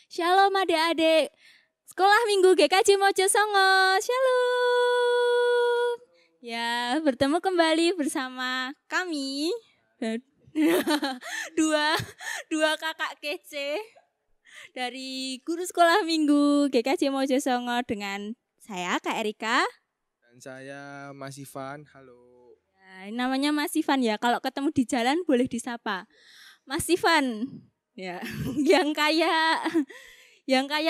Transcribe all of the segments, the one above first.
Shalom adik-adik. Sekolah Minggu GKJ Mojosongo. Shalom. Ya, bertemu kembali bersama kami. dua kakak kece dari guru sekolah Minggu GKJ Mojosongo dengan saya Kak Erika. Dan saya Mas Ivan. Halo. Ya, namanya Mas Ivan ya. Kalau ketemu di jalan boleh disapa Mas Ivan. Ya, yang kayak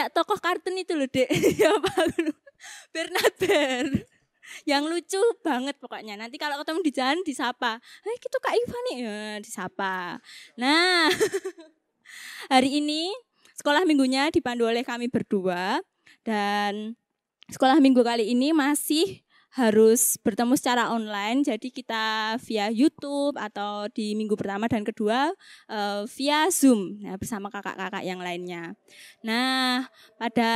tokoh kartun itu loh, Dek. Ya, Bernard Bear. Yang lucu banget pokoknya. Nanti kalau ketemu di jalan disapa. Gitu Kak Ivan nih, ya, disapa. Nah, hari ini sekolah minggunya dipandu oleh kami berdua. Dan sekolah minggu kali ini masih harus bertemu secara online, jadi kita via YouTube atau di minggu pertama dan kedua via Zoom bersama kakak-kakak yang lainnya. Nah, pada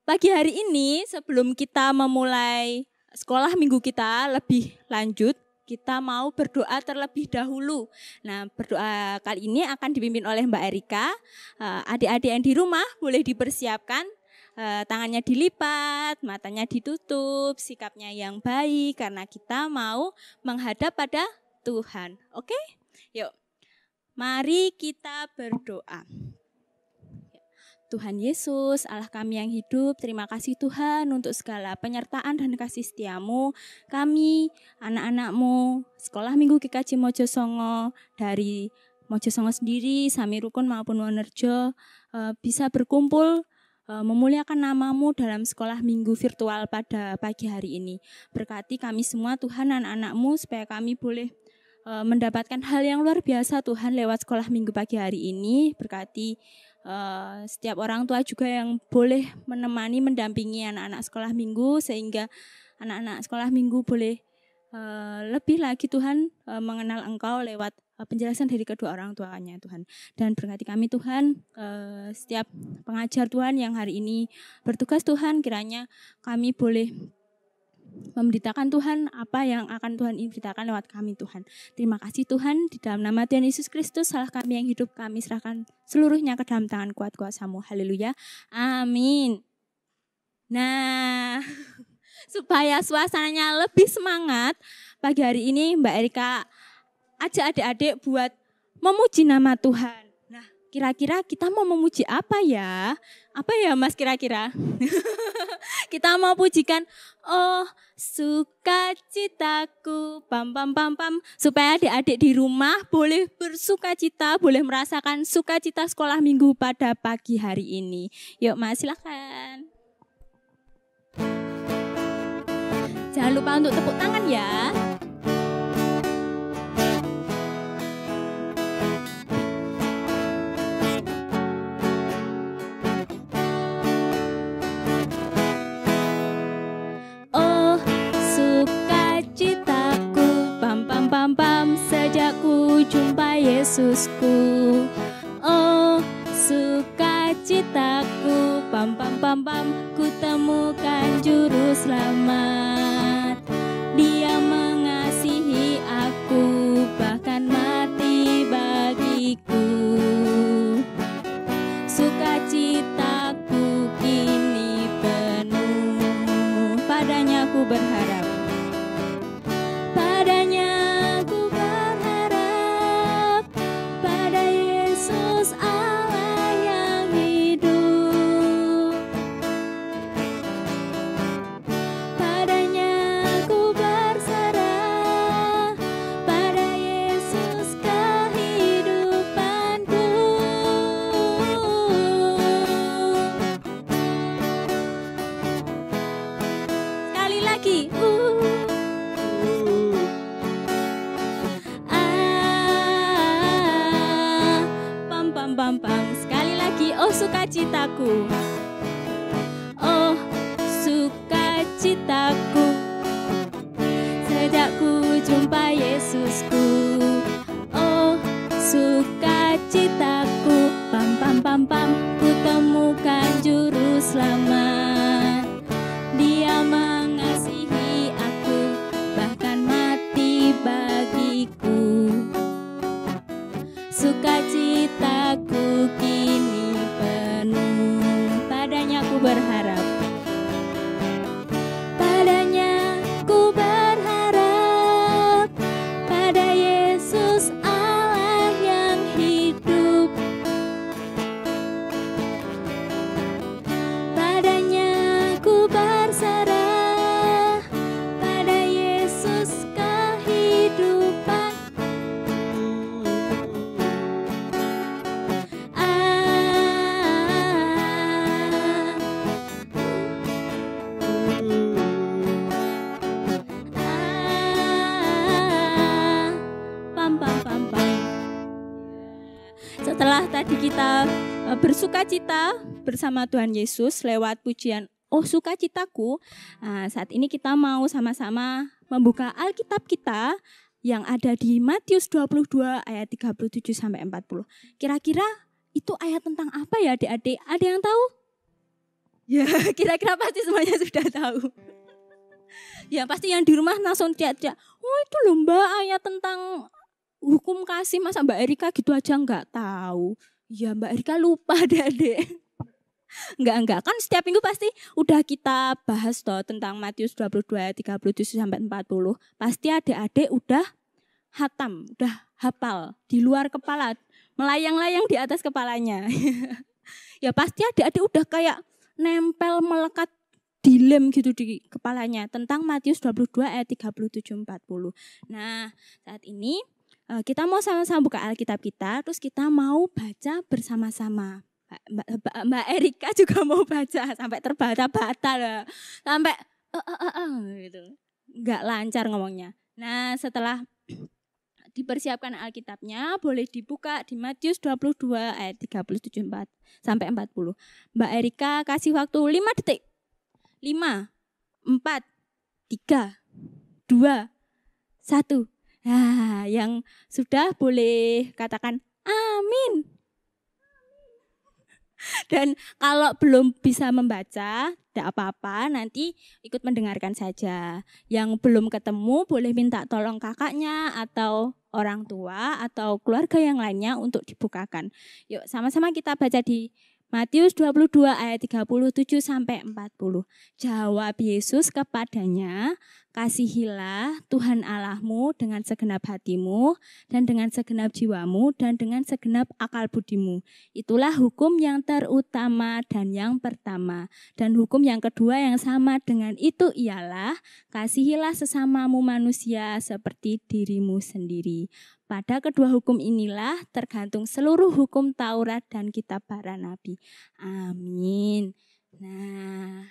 pagi hari ini sebelum kita memulai sekolah minggu kita lebih lanjut, kita mau berdoa terlebih dahulu. Nah, berdoa kali ini akan dipimpin oleh Mbak Erika. Adik-adik yang di rumah boleh dipersiapkan. Tangannya dilipat, matanya ditutup, sikapnya yang baik karena kita mau menghadap pada Tuhan. Oke? Yuk, mari kita berdoa. Tuhan Yesus, Allah kami yang hidup, terima kasih Tuhan untuk segala penyertaan dan kasih setiamu. Kami, anak-anakmu, Sekolah Minggu GKJ Mojosongo, dari Mojosongo sendiri, Sami Rukun maupun Wonerjo, bisa berkumpul memuliakan namamu dalam sekolah minggu virtual pada pagi hari ini. Berkati kami semua Tuhan, anak-anakmu, supaya kami boleh mendapatkan hal yang luar biasa Tuhan lewat sekolah minggu pagi hari ini. Berkati setiap orang tua juga yang boleh menemani, mendampingi anak-anak sekolah minggu, sehingga anak-anak sekolah minggu boleh lebih lagi Tuhan mengenal Engkau lewat penjelasan dari kedua orang tuanya Tuhan. Dan berkati kami Tuhan, setiap pengajar Tuhan yang hari ini bertugas Tuhan, kiranya kami boleh memberitakan Tuhan apa yang akan Tuhan beritakan lewat kami Tuhan. Terima kasih Tuhan, di dalam nama Tuhan Yesus Kristus, salah kami yang hidup, kami serahkan seluruhnya ke dalam tangan kuat kuasa-Mu. Haleluya. Amin. Nah, supaya suasananya lebih semangat, pagi hari ini Mbak Erika ajak adik-adik buat memuji nama Tuhan. Nah, kira-kira kita mau memuji apa ya? Apa ya Mas kira-kira? Kita mau pujikan, oh sukacitaku, pam pam pam pam. Supaya adik-adik di rumah boleh bersukacita, boleh merasakan sukacita sekolah minggu pada pagi hari ini. Yuk Mas, silakan. Jangan lupa untuk tepuk tangan ya. Pam pam sejak ku jumpa Yesusku. Oh sukacitaku, pam pam pam pam, ku temukan juru selamat. Dia mengasihi aku, bahkan mati bagiku. Sukacitaku kini penuh, padanya ku berharap. Padanya Allah yang hidup, padanya ku berserah, pada Yesus kehidupanku. Sekali lagi, pam pam, sekali lagi, oh sukacitaku, oh sukacitaku, sejak ku jumpa Yesusku. Oh sukacitaku, pam pam pam pam, ku temukan juru selamat. Dia mengasihi aku, bahkan mati bagiku. Sukacitaku kini penuh. Setelah tadi kita bersukacita bersama Tuhan Yesus lewat pujian "Oh Sukacitaku", saat ini kita mau sama-sama membuka Alkitab kita yang ada di Matius 22 ayat 37 sampai 40. Kira-kira itu ayat tentang apa ya adik-adik? Ada yang tahu? Ya, kira-kira pasti semuanya sudah tahu. Ya, pasti yang di rumah langsung teriak-teriak, "Oh, itu loh Mbak, ayat tentang hukum kasih, masa Mbak Erika gitu aja enggak tahu?" Ya, Mbak Erika lupa adik-adik. Enggak. Kan setiap minggu pasti udah kita bahas toh tentang Matius 22 ayat 37 sampai 40. Pasti adik-adik udah hatam, udah hafal di luar kepala, melayang-layang di atas kepalanya. Ya pasti adik-adik udah kayak nempel melekat dilem gitu di kepalanya tentang Matius 22 ayat 37 40. Nah, saat ini kita mau sama-sama buka Alkitab kita, terus kita mau baca bersama-sama. Mbak Erika juga mau baca sampai terbata-bata lah. Sampai gitu. Enggak lancar ngomongnya. Nah, setelah dipersiapkan Alkitabnya, boleh dibuka di Matius 22 ayat 37 sampai 40. Mbak Erika kasih waktu 5 detik. 5, 4, 3, 2, 1. Nah, yang sudah boleh katakan amin. Dan kalau belum bisa membaca, tidak apa-apa, nanti ikut mendengarkan saja. Yang belum ketemu boleh minta tolong kakaknya atau orang tua atau keluarga yang lainnya untuk dibukakan. Yuk sama-sama kita baca di Matius 22 ayat 37 sampai 40. Jawab Yesus kepadanya, "Kasihilah Tuhan Allahmu dengan segenap hatimu dan dengan segenap jiwamu dan dengan segenap akal budimu. Itulah hukum yang terutama dan yang pertama. Dan hukum yang kedua yang sama dengan itu ialah, kasihilah sesamamu manusia seperti dirimu sendiri. Pada kedua hukum inilah tergantung seluruh hukum Taurat dan kitab para nabi." Amin. Nah,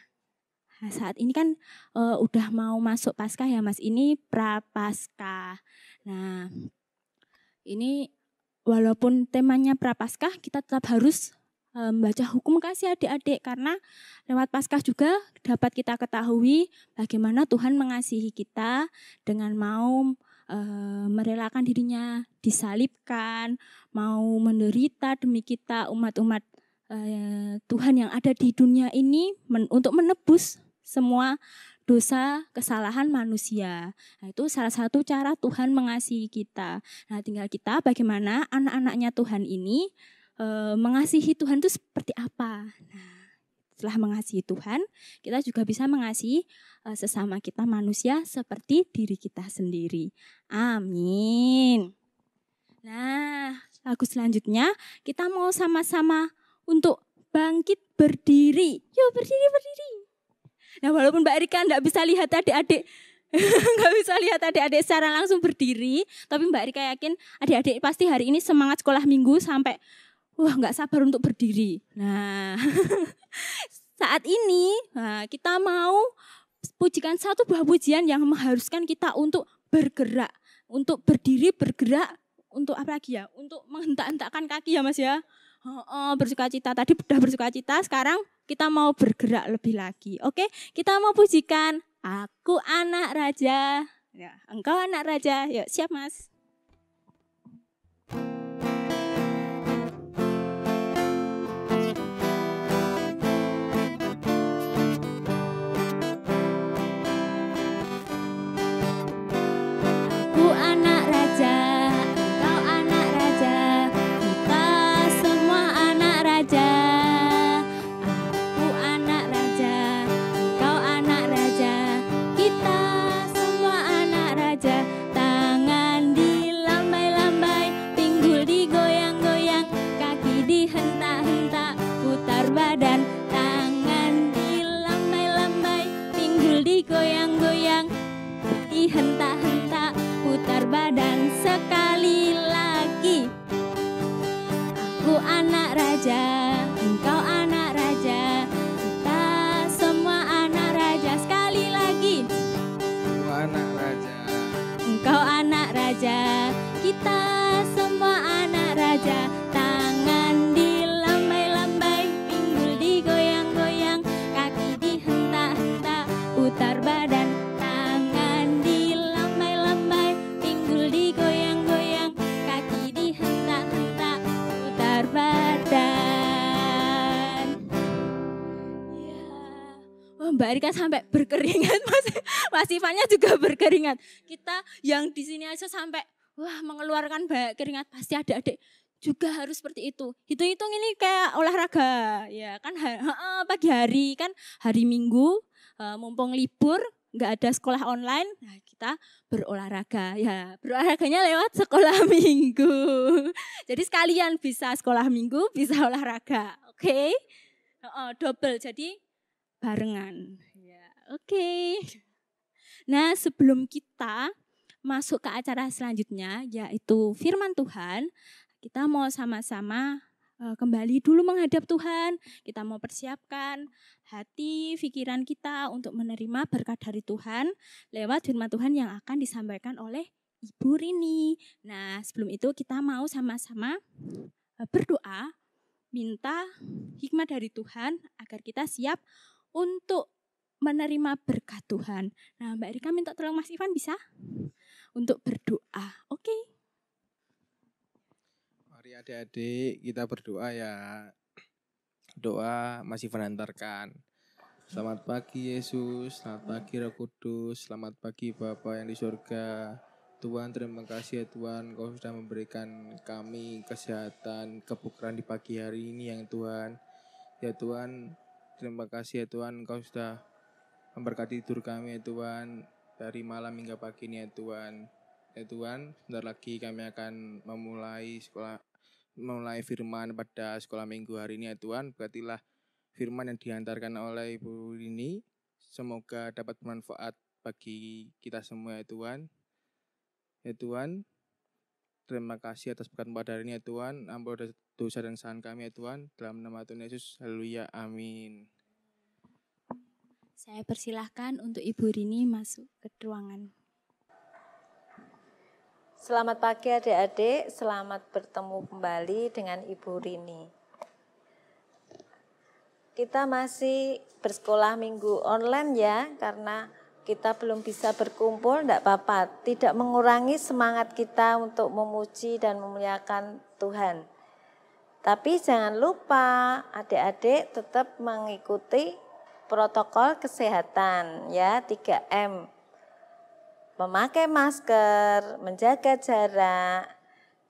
saat ini kan udah mau masuk Paskah ya Mas, ini Prapaskah. Nah, ini walaupun temanya Prapaskah, kita tetap harus membaca hukum kasih adik-adik, karena lewat Paskah juga dapat kita ketahui bagaimana Tuhan mengasihi kita dengan mau merelakan dirinya disalibkan, mau menderita demi kita umat-umat Tuhan yang ada di dunia ini untuk menebus semua dosa kesalahan manusia. Nah, itu salah satu cara Tuhan mengasihi kita. Nah, tinggal kita bagaimana anak-anaknya Tuhan ini mengasihi Tuhan itu seperti apa. Nah, setelah mengasihi Tuhan, kita juga bisa mengasihi sesama kita manusia seperti diri kita sendiri. Amin. Nah, lagu selanjutnya kita mau sama-sama untuk bangkit berdiri. Yuk berdiri. Nah, walaupun Mbak Erika enggak bisa lihat adik-adik, secara langsung berdiri, tapi Mbak Erika yakin adik-adik pasti hari ini semangat sekolah minggu sampai enggak sabar untuk berdiri. Nah, saat ini kita mau pujikan satu buah pujian yang mengharuskan kita untuk bergerak, untuk berdiri, bergerak, untuk apa lagi ya? Untuk menghentak-hentakkan kaki ya Mas ya. Bersukacita, tadi sudah bersukacita, sekarang kita mau bergerak lebih lagi. Oke, kita mau pujikan "Aku Anak Raja". Ya, engkau anak raja. Yuk, siap Mas. Aku anak raja, engkau anak raja, kita semua anak raja. Aku anak raja, engkau anak raja, kita semua anak raja. Tangan dilambai-lambai, pinggul digoyang-goyang, kaki dihentak-hentak, putar badan. Tangan dilambai-lambai, pinggul digoyang-goyang, dihentak-hentak, putar badan sekali lagi. Aku anak raja, engkau anak raja, kita semua anak raja. Sekali lagi. Aku anak raja, Engkau anak raja, kita semua anak raja. Tangan Mbak Erika sampai berkeringat, Mas Ivannya juga berkeringat. Kita yang di sini aja sampai wah mengeluarkan banyak keringat, pasti adik-adik juga harus seperti itu. Hitung-hitung ini kayak olahraga, ya kan pagi hari kan hari Minggu, mumpung libur, nggak ada sekolah online, nah kita berolahraga. Ya berolahraganya lewat sekolah minggu. Jadi sekalian bisa sekolah minggu, bisa olahraga, oke? Double, jadi barengan. Ya, oke. Nah sebelum kita masuk ke acara selanjutnya, yaitu firman Tuhan, kita mau sama-sama kembali dulu menghadap Tuhan. Kita mau persiapkan hati, pikiran kita untuk menerima berkat dari Tuhan lewat firman Tuhan yang akan disampaikan oleh Ibu Rini. Nah, sebelum itu kita mau sama-sama berdoa, minta hikmat dari Tuhan agar kita siap untuk menerima berkat Tuhan. Nah, Mbak Erika minta tolong Mas Ivan bisa untuk berdoa. Oke. Mari adik-adik kita berdoa ya. Doa masih menantarkan. Selamat pagi Yesus, selamat pagi Roh Kudus, selamat pagi Bapa yang di surga. Tuhan, terima kasih ya Tuhan, Kau sudah memberikan kami kesehatan, kebugaran di pagi hari ini yang Tuhan. Ya Tuhan, terima kasih ya Tuhan, Kau sudah memberkati tidur kami ya Tuhan, dari malam hingga pagi ini ya Tuhan. Ya Tuhan, sebentar lagi kami akan memulai firman pada sekolah minggu hari ini ya Tuhan. Berkatilah firman yang diantarkan oleh Ibu Rini, semoga dapat bermanfaat bagi kita semua ya Tuhan. Ya Tuhan, terima kasih atas berkat pada hari ini ya Tuhan. Ampun dosa dan kesalahan kami ya Tuhan. Dalam nama Tuhan Yesus, haleluya, amin. Saya persilahkan untuk Ibu Rini masuk ke ruangan. Selamat pagi adik-adik, selamat bertemu kembali dengan Ibu Rini. Kita masih bersekolah minggu online ya, karena kita belum bisa berkumpul, tidak apa-apa. Tidak mengurangi semangat kita untuk memuji dan memuliakan Tuhan. Tapi jangan lupa adik-adik tetap mengikuti protokol kesehatan ya, 3M. Memakai masker, menjaga jarak,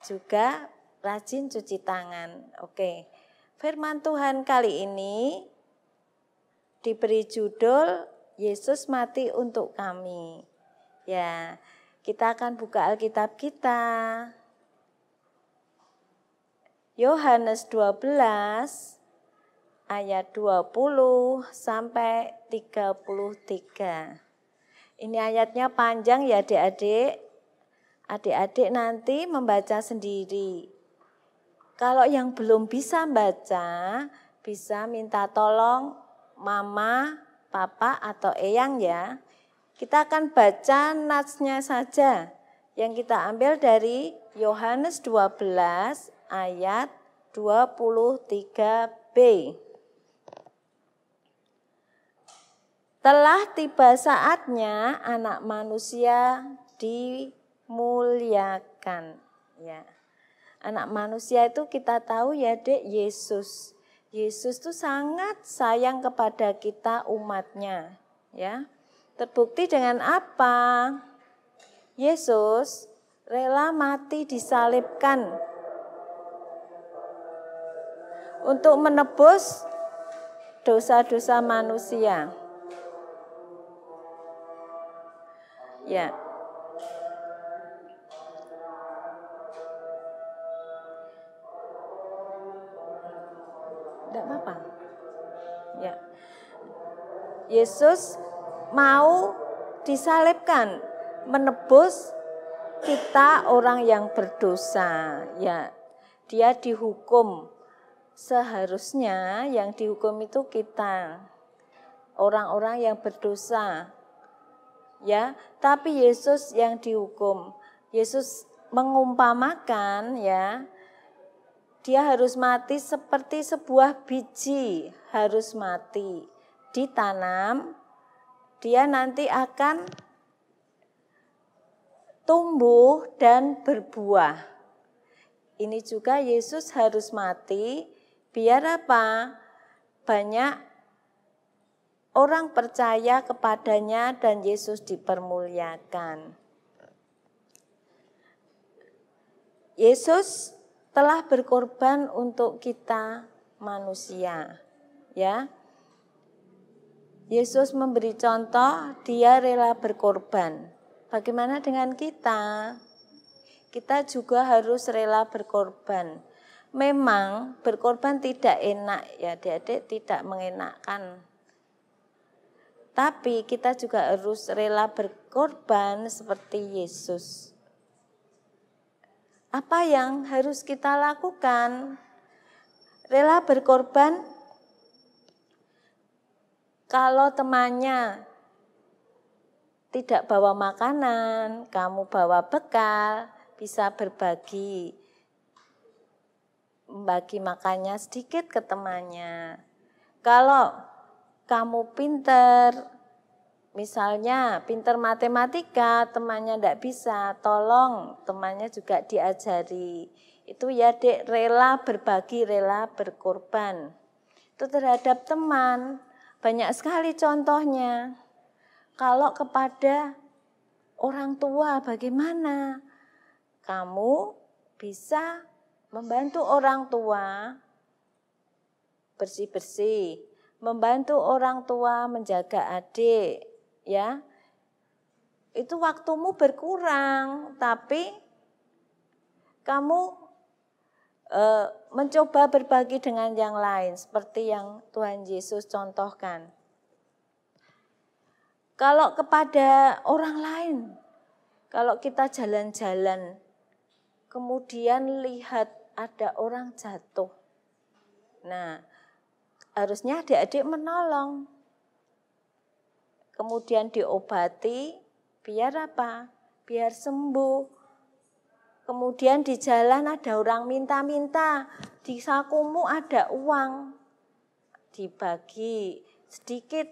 juga rajin cuci tangan. Oke. Firman Tuhan kali ini diberi judul Yesus mati untuk kami. Ya, kita akan buka Alkitab kita. Yohanes 12 ayat 20 sampai 33. Ini ayatnya panjang ya adik-adik. Adik-adik nanti membaca sendiri. Kalau yang belum bisa baca, bisa minta tolong mama, papa, atau eyang ya. Kita akan baca natsnya saja. Yang kita ambil dari Yohanes 12 ayat 23b. Telah tiba saatnya anak manusia dimuliakan. Ya. Anak manusia itu kita tahu ya Dek, Yesus. Yesus itu sangat sayang kepada kita umatnya. Ya. Terbukti dengan apa? Yesus rela mati disalibkan untuk menebus dosa-dosa manusia. Ya. Tidak apa-apa. Ya. Yesus mau disalibkan menebus kita orang yang berdosa. Ya. Dia dihukum. Seharusnya yang dihukum itu kita. Orang-orang yang berdosa. Ya, tapi Yesus yang dihukum. Yesus mengumpamakan ya, dia harus mati seperti sebuah biji, harus mati, ditanam, dia nanti akan tumbuh dan berbuah. Ini juga Yesus harus mati, biar apa? Banyak orang percaya kepadanya dan Yesus dipermuliakan. Yesus telah berkorban untuk kita manusia, ya. Yesus memberi contoh, dia rela berkorban. Bagaimana dengan kita? Kita juga harus rela berkorban. Memang berkorban tidak enak ya adik-adik, tidak mengenakkan. Tapi kita juga harus rela berkorban seperti Yesus. Apa yang harus kita lakukan? Rela berkorban kalau temannya tidak bawa makanan, kamu bawa bekal, bisa berbagi. Membagi makannya sedikit ke temannya. Kalau kamu pinter, misalnya pinter matematika, temannya tidak bisa, tolong temannya juga diajari. Itu ya dek, rela berbagi, rela berkorban. Itu terhadap teman, banyak sekali contohnya. Kalau kepada orang tua bagaimana? Kamu bisa membantu orang tua bersih-bersih, membantu orang tua menjaga adik, ya. Itu waktumu berkurang, tapi kamu mencoba berbagi dengan yang lain, seperti yang Tuhan Yesus contohkan. Kalau kepada orang lain, kalau kita jalan-jalan, kemudian lihat ada orang jatuh. Nah, harusnya adik-adik menolong. Kemudian diobati, biar apa? Biar sembuh. Kemudian di jalan ada orang minta-minta, di sakumu ada uang. Dibagi sedikit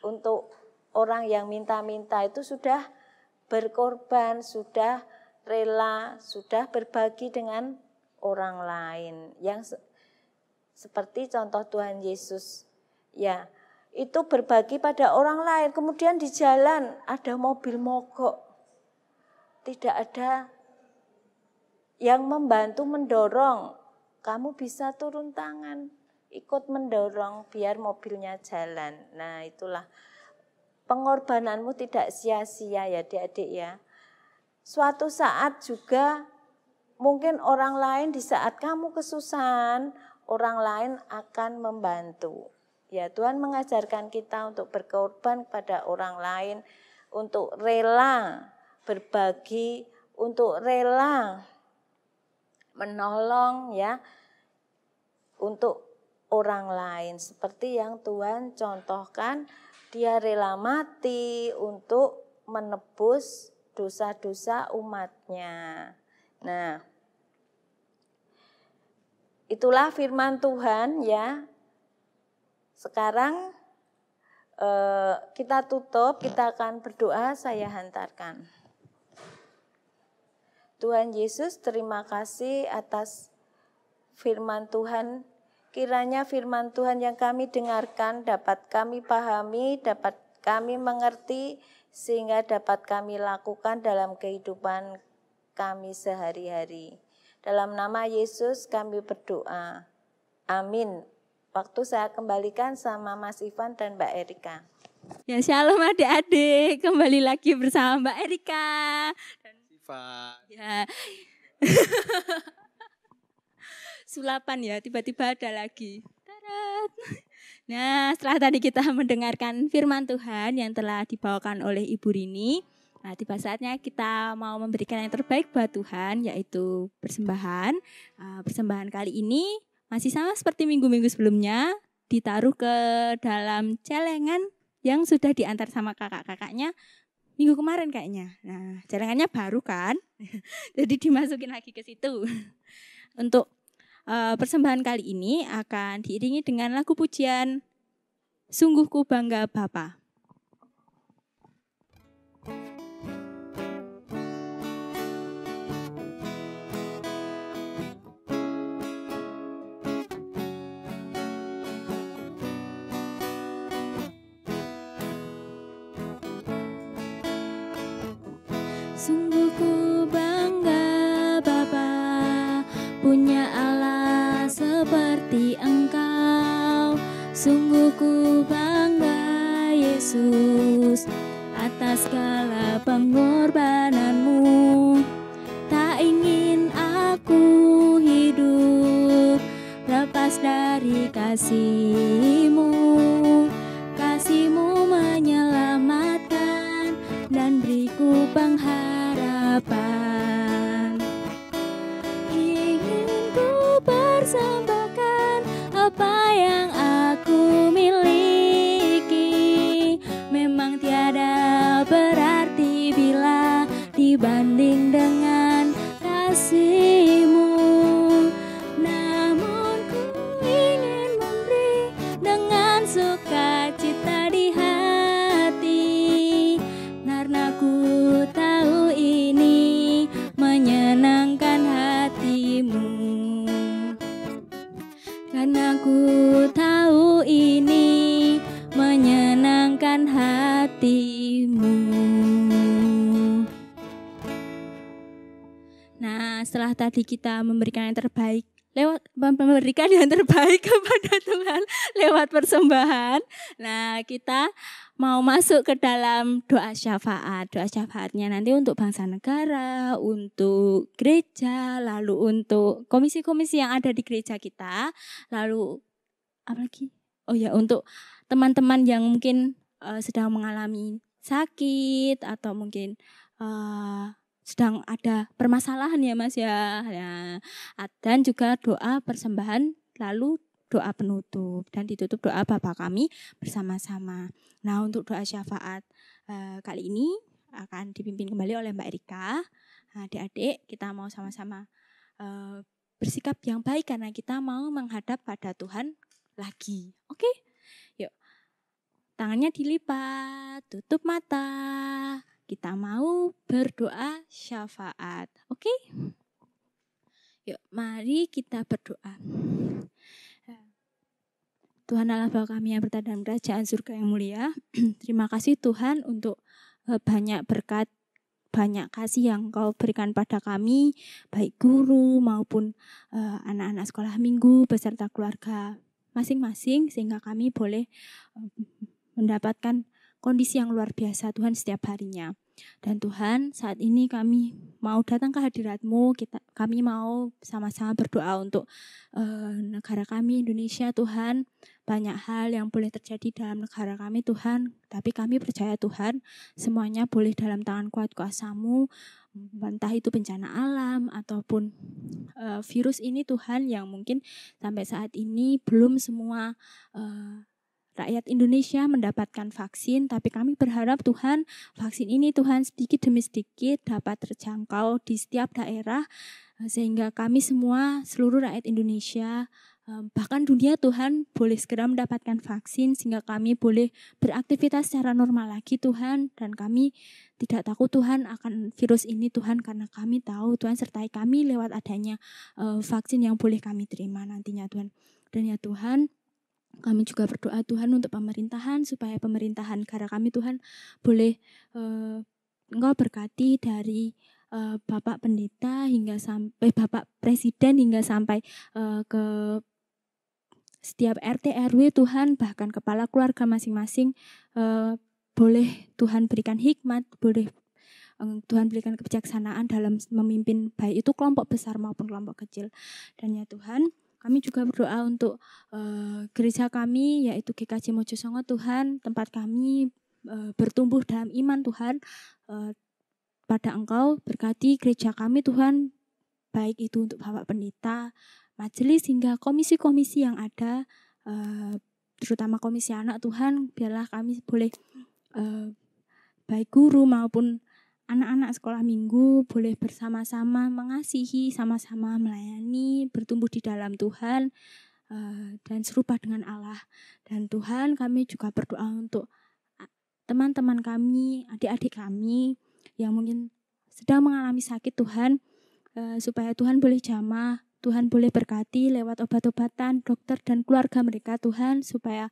untuk orang yang minta-minta, itu sudah berkorban, sudah rela, sudah berbagi dengan orang lain. Yang seperti contoh Tuhan Yesus. Ya, itu berbagi pada orang lain. Kemudian di jalan ada mobil mogok. Tidak ada yang membantu mendorong. Kamu bisa turun tangan, ikut mendorong biar mobilnya jalan. Nah, itulah pengorbananmu tidak sia-sia ya adik-adik ya. Suatu saat juga mungkin orang lain di saat kamu kesusahan, orang lain akan membantu. Ya, Tuhan mengajarkan kita untuk berkorban kepada orang lain, untuk rela berbagi, untuk rela menolong ya, untuk orang lain. Seperti yang Tuhan contohkan, dia rela mati untuk menebus dosa-dosa umatnya. Nah, itulah firman Tuhan ya. Sekarang kita tutup, kita akan berdoa, saya hantarkan. Tuhan Yesus, terima kasih atas firman Tuhan. Kiranya firman Tuhan yang kami dengarkan dapat kami pahami, dapat kami mengerti, sehingga dapat kami lakukan dalam kehidupan kami sehari-hari. Dalam nama Yesus kami berdoa. Amin. Waktu saya kembalikan sama Mas Ivan dan Mbak Erika. Ya, shalom adik-adik. Kembali lagi bersama Mbak Erika. Dan Ivan. ya. Sulapan ya, tiba-tiba ada lagi. Tarat. Nah, setelah tadi kita mendengarkan firman Tuhan yang telah dibawakan oleh Ibu Rini, nah tiba saatnya kita mau memberikan yang terbaik buat Tuhan, yaitu persembahan. Persembahan kali ini masih sama seperti minggu-minggu sebelumnya, ditaruh ke dalam celengan yang sudah diantar sama kakak-kakaknya minggu kemarin kayaknya. Nah, celengannya baru kan, jadi dimasukin lagi ke situ. Untuk persembahan kali ini akan diiringi dengan lagu pujian Sungguh Ku Bangga Bapa. Sungguh ku bangga Bapa punya Allah seperti Engkau. Sungguh ku bangga Yesus atas segala pengorbananmu. Tak ingin aku hidup lepas dari kasih-Mu. Kasih-Mu menyelamatkan dan beriku pengharapan. Ingin ku persembahkan apa yang aku miliki. Memang tiada berarti bila dibanding dengan kasih-Mu. Namun ku ingin memberi dengan sukacita di hati, karena ku tahu ini menyenangkan hati-Mu. Karena ku tahu ini menyenangkan hati-Mu. Nah, setelah tadi kita memberikan yang terbaik kepada Tuhan lewat persembahan. Nah, kita mau masuk ke dalam doa syafaat. Doa syafaatnya nanti untuk bangsa negara, untuk gereja, lalu untuk komisi-komisi yang ada di gereja kita, lalu apa lagi? Oh ya, untuk teman-teman yang mungkin sedang mengalami sakit atau mungkin sedang ada permasalahan ya Mas ya. Ya. Dan juga doa persembahan, lalu doa penutup dan ditutup doa Bapa kami bersama-sama. Nah, untuk doa syafaat kali ini akan dipimpin kembali oleh Mbak Erika. Nah, adik-adik, kita mau sama-sama bersikap yang baik karena kita mau menghadap pada Tuhan lagi. Oke? Yuk. Tangannya dilipat, tutup mata. Kita mau berdoa syafaat. Oke? Yuk, mari kita berdoa. Tuhan Allah Bapa kami yang berada dalam kerajaan surga yang mulia. Terima kasih Tuhan untuk banyak berkat, banyak kasih yang Kau berikan pada kami, baik guru maupun anak-anak sekolah minggu beserta keluarga masing-masing, sehingga kami boleh mendapatkan kondisi yang luar biasa Tuhan setiap harinya. Dan Tuhan, saat ini kami mau datang ke hadirat-Mu, kami mau sama-sama berdoa untuk negara kami Indonesia Tuhan. Banyak hal yang boleh terjadi dalam negara kami Tuhan, tapi kami percaya Tuhan, semuanya boleh dalam tangan kuat kuasa-Mu, entah itu bencana alam ataupun virus ini Tuhan yang mungkin sampai saat ini belum semua rakyat Indonesia mendapatkan vaksin, tapi kami berharap Tuhan, vaksin ini Tuhan sedikit demi sedikit dapat terjangkau di setiap daerah, sehingga kami semua, seluruh rakyat Indonesia, bahkan dunia Tuhan boleh segera mendapatkan vaksin, sehingga kami boleh beraktivitas secara normal lagi Tuhan, dan kami tidak takut Tuhan akan virus ini Tuhan, karena kami tahu Tuhan sertai kami lewat adanya vaksin yang boleh kami terima nantinya Tuhan. Dan ya Tuhan, kami juga berdoa Tuhan untuk pemerintahan, supaya pemerintahan negara kami Tuhan boleh Engkau berkati dari Bapak Pendeta hingga sampai Bapak Presiden hingga sampai ke setiap RT RW Tuhan, bahkan kepala keluarga masing-masing boleh Tuhan berikan hikmat, boleh Tuhan berikan kebijaksanaan dalam memimpin baik itu kelompok besar maupun kelompok kecil. Dan ya Tuhan, kami juga berdoa untuk gereja kami, yaitu GKJ Mojosongo Tuhan, tempat kami bertumbuh dalam iman Tuhan pada Engkau. Berkati gereja kami Tuhan, baik itu untuk Bapak Pendeta, majelis hingga komisi-komisi yang ada, terutama komisi anak Tuhan, biarlah kami boleh baik guru maupun anak-anak sekolah minggu boleh bersama-sama mengasihi, sama-sama melayani, bertumbuh di dalam Tuhan, dan serupa dengan Allah. Dan Tuhan, kami juga berdoa untuk teman-teman kami, adik-adik kami yang mungkin sedang mengalami sakit Tuhan, supaya Tuhan boleh jamah Tuhan boleh berkati lewat obat-obatan, dokter dan keluarga mereka Tuhan, supaya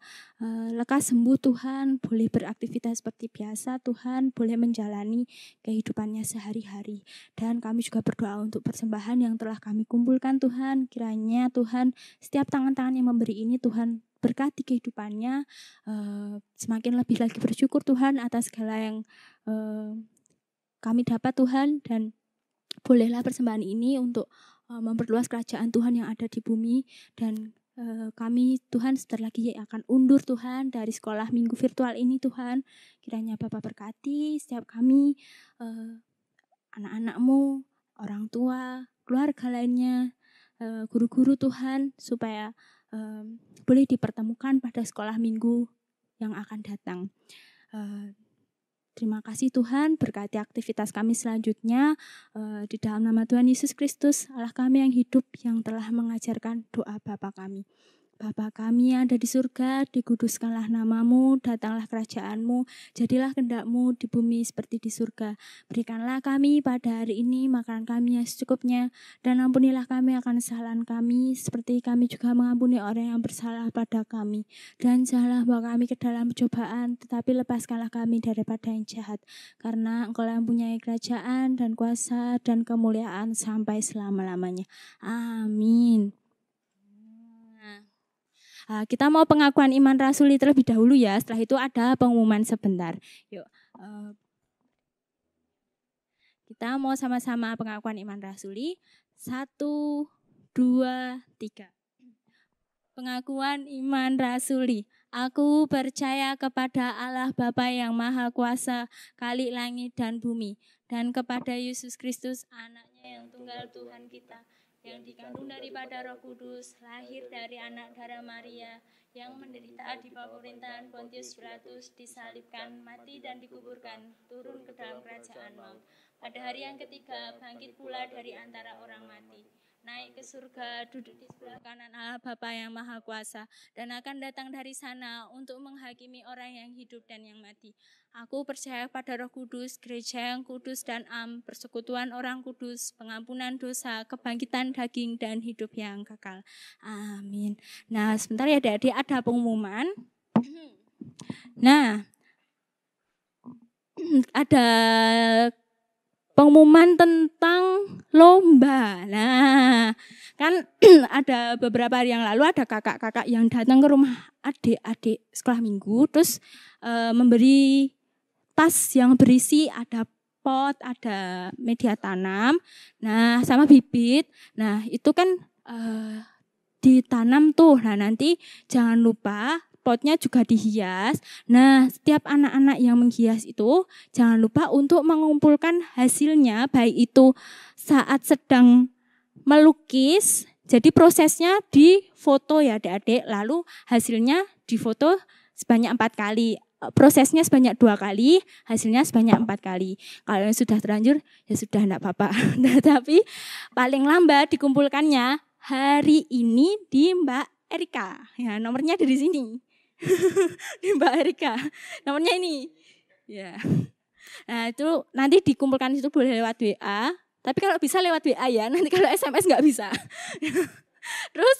lekas sembuh Tuhan, boleh beraktivitas seperti biasa Tuhan, boleh menjalani kehidupannya sehari-hari. Dan kami juga berdoa untuk persembahan yang telah kami kumpulkan Tuhan, kiranya Tuhan setiap tangan-tangan yang memberi ini Tuhan berkati kehidupannya, semakin lebih lagi bersyukur Tuhan atas segala yang kami dapat Tuhan, dan bolehlah persembahan ini untuk memperluas kerajaan Tuhan yang ada di bumi. Dan kami Tuhan sebentar lagi akan undur Tuhan dari sekolah minggu virtual ini Tuhan. Kiranya Bapa berkati setiap kami, anak-anak-Mu, orang tua, keluarga lainnya, guru-guru Tuhan, supaya boleh dipertemukan pada sekolah minggu yang akan datang. Terima kasih Tuhan, berkati aktivitas kami selanjutnya, di dalam nama Tuhan Yesus Kristus, Allah kami yang hidup, yang telah mengajarkan doa Bapa kami. Bapa kami yang ada di surga, dikuduskanlah namamu, datanglah kerajaan-Mu, jadilah kehendak-Mu di bumi seperti di surga. Berikanlah kami pada hari ini makanan kami yang secukupnya, dan ampunilah kami akan kesalahan kami, seperti kami juga mengampuni orang yang bersalah pada kami. Dan janganlah bawa kami ke dalam pencobaan, tetapi lepaskanlah kami daripada yang jahat. Karena Engkau yang mempunyai kerajaan dan kuasa dan kemuliaan sampai selama-lamanya. Amin. Kita mau pengakuan iman rasuli terlebih dahulu ya. Setelah itu ada pengumuman sebentar. Yuk, kita mau sama-sama pengakuan iman rasuli. 1, 2, 3. Pengakuan iman rasuli. Aku percaya kepada Allah Bapa yang Maha Kuasa, Khalik langit dan bumi, dan kepada Yesus Kristus, Anaknya yang tunggal Tuhan kita, yang dikandung daripada Roh Kudus, lahir dari anak darah Maria, yang menderita di bawah pemerintahan Pontius Pilatus, disalibkan, mati dan dikuburkan, turun ke dalam kerajaan maut. Pada hari yang ketiga, bangkit pula dari antara orang mati, naik ke surga, duduk di sebelah kanan Allah Bapa yang Maha Kuasa, dan akan datang dari sana untuk menghakimi orang yang hidup dan yang mati. Aku percaya pada Roh Kudus, gereja yang kudus dan am, persekutuan orang kudus, pengampunan dosa, kebangkitan daging, dan hidup yang kekal. Amin. Nah, sebentar ya adik-adik, ada pengumuman. Nah, ada pengumuman tentang lomba. Nah, kan ada beberapa hari yang lalu ada kakak-kakak yang datang ke rumah adik-adik sekolah minggu, terus memberi tas yang berisi ada pot, ada media tanam, nah sama bibit. Nah itu kan ditanam tuh. Nah nanti jangan lupa potnya juga dihias. Nah, setiap anak-anak yang menghias itu jangan lupa untuk mengumpulkan hasilnya, baik itu saat sedang melukis. Jadi prosesnya difoto ya adik-adik, lalu hasilnya difoto sebanyak 4 kali. Prosesnya sebanyak 2 kali, hasilnya sebanyak 4 kali. Kalau yang sudah terlanjur ya sudah enggak apa-apa. Nah, tapi paling lambat dikumpulkannya hari ini di Mbak Erika. Ya, nomornya dari sini. Di Mbak Erika. Nomornya ini. Ya. Nah, itu nanti dikumpulkan itu boleh lewat WA, tapi kalau bisa lewat WA ya. Nanti kalau SMS enggak bisa. Terus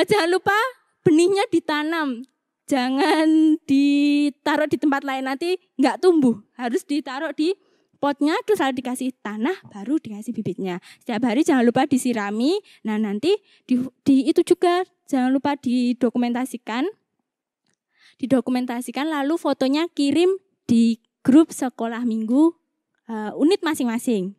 jangan lupa benihnya ditanam. Jangan ditaruh di tempat lain, nanti enggak tumbuh. Harus ditaruh di potnya, terus lalu dikasih tanah, baru dikasih bibitnya. Setiap hari jangan lupa disirami. Nah, nanti di itu juga jangan lupa didokumentasikan lalu fotonya kirim di grup sekolah minggu unit masing-masing.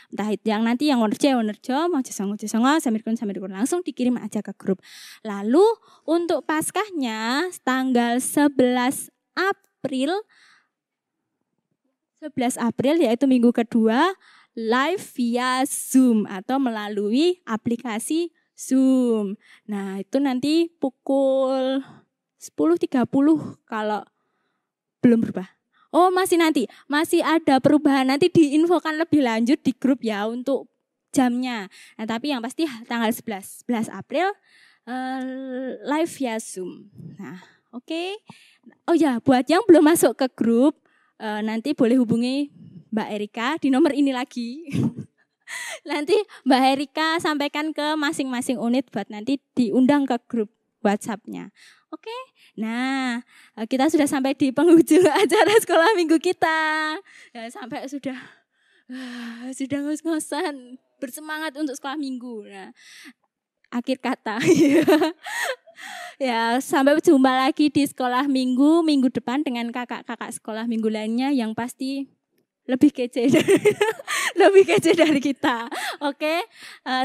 Entah itu yang nanti yang Wonerjo, Mojo Songo, Samirkun, langsung dikirim aja ke grup. Lalu untuk Paskahnya tanggal 11 April yaitu minggu kedua, live via Zoom atau melalui aplikasi Zoom. Nah, itu nanti pukul 10.30 kalau belum berubah. Oh, masih ada perubahan, nanti diinfokan lebih lanjut di grup ya untuk jamnya. Nah, tapi yang pasti tanggal 11 April live via Zoom. Nah, oke. Oh ya, buat yang belum masuk ke grup, nanti boleh hubungi Mbak Erika di nomor ini lagi. Nanti Mbak Erika sampaikan ke masing-masing unit buat nanti diundang ke grup WhatsApp-nya. Oke, nah kita sudah sampai di penghujung acara sekolah minggu kita. Ya, sampai sudah ngos-ngosan, bersemangat untuk sekolah minggu. Nah, akhir kata. Ya, sampai jumpa lagi di sekolah minggu depan dengan kakak-kakak sekolah minggu lainnya yang pasti lebih kece dari kita. Oke,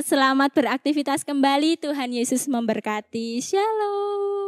selamat beraktivitas kembali. Tuhan Yesus memberkati. Shalom.